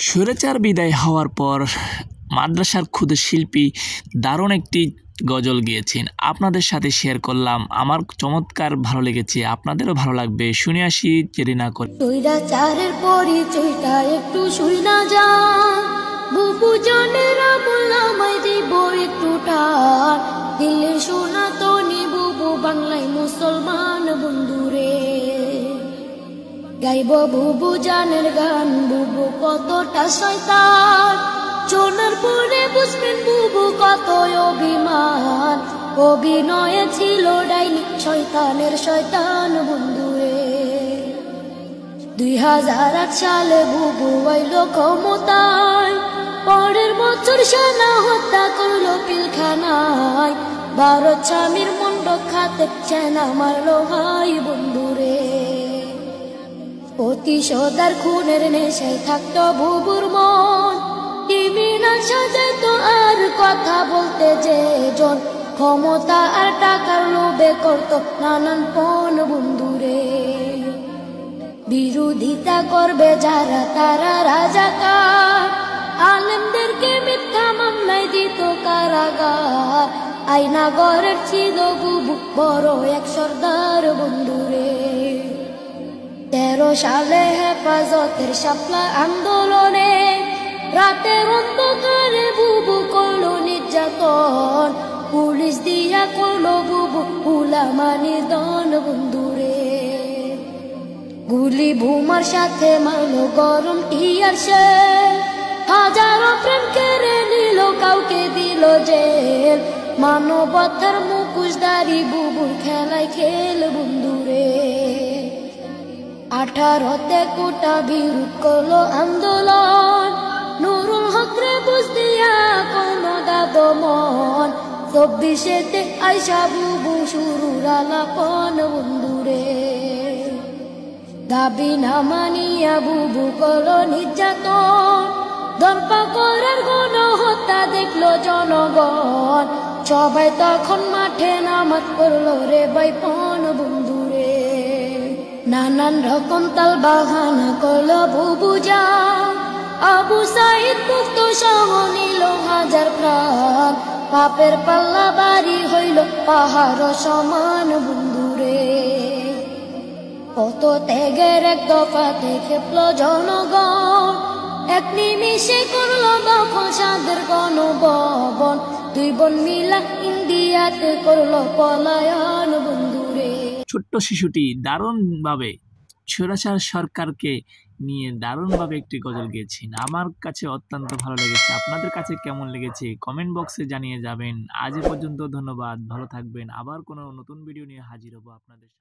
স্বৈরাচার বিদায় হওয়ার পর মাদ্রাসার ক্ষুদে শিল্পী দারুণ একটি গজল গেয়েছেন, আপনাদের সাথে শেয়ার করলাম। আমার চমৎকার ভালো লেগেছে, আপনাদেরও ভালো লাগবে। শুনে আসি দেরি না করে। স্বৈরাচারের পরিচয়টা একটু শুই না যা বুবু জানেরা বললাম দিব একটু টান দিলে শোনা তো নি বুবু বাংলায় মুসলমান বন্ধুরে গাইব বুবু জানের গান বুবু কতটা শয়তান শোনার পরে বুঝবেন বুবু কত অভিমান অভিনয়ে ছিল ডাইনি শয়তানের শয়তান বন্ধুরে 2008 সালে বুবু আইলো ক্ষমতায় পরের বছর সেনা হত্যা করলো পিলখানায় ভারত স্বামীর মুন্ড খাতে সেনা মারলো ভাই বন্ধুরে প্রতিশোধার খুনের নেশায় থাকতো বুবুর মন ক্রিমিনাল সাজাইতো আর কথা বলতে যে জন ক্ষমতা আর টাকার লোভে করতো নানান পণ বন্ধুরে বিরোধিতা করবে যারা তারা রাজাকার আলেমদেরকে মিথ্যা মামলায় দিত কারাগার আয়না ঘরের ছিল বুবু বড় এক সর্দার বন্ধুরে 13 সালে হেফাজতের শাপলা আন্দোলনে রাতের অন্ধকারে বুবু করলো নির্যাতন পুলিশ দিয়া করলো বুবু উলামা নিধন বন্ধুরে গুলি ভুমার সাথে মারলো গরম টিয়ার শেল হাজারো প্রেম কেড়ে নিল কাউকে দিল জেল মানবতার মুখোশধারী বুবুর খেলায় খেল বন্ধুরে 18তে কোটা বিরোধ করলো আন্দোলন নুরুল হক রে বুঝ দিয়া কোনো দাদো মন 24তে আইসা বুবু শুরুর আলাপন বন্ধুরে দাবি না মানিয়া বুবু করলো নির্যাতন দম্পা করার গণহত্যা দেখলো জনগণ সবাই তখন মাঠে নামাজ পড়লো রে বাইপন বন্ধুরে নানান রকম তাল বাহানা করলো বুবু যা আবু সাইদ মুক্ত সহ নিল হাজার প্রাণ পাপের পাল্লা বাড়ি হইল পাহাড় সমান বন্ধুরে কত ত্যাগের এক দফাতে খেপল জনগণ এক নিমিষে করলো দখল সাদের গণভবন 2 বোন মিলা ইন্ডিয়াতে করলো পলায়ন বন্ধুরে ছোট্ট শিশুটি দারুণভাবে স্বৈরাচার সরকারকে নিয়ে দারুণভাবে একটি গজল গেয়েছেন, আমার কাছে অত্যন্ত ভালো লেগেছে। আপনাদের কাছে কেমন লেগেছে কমেন্ট বক্সে জানিয়ে যাবেন। আজ এ পর্যন্ত, ধন্যবাদ, ভালো থাকবেন। আবার কোনো নতুন ভিডিও নিয়ে হাজির হব আপনাদের সাথে।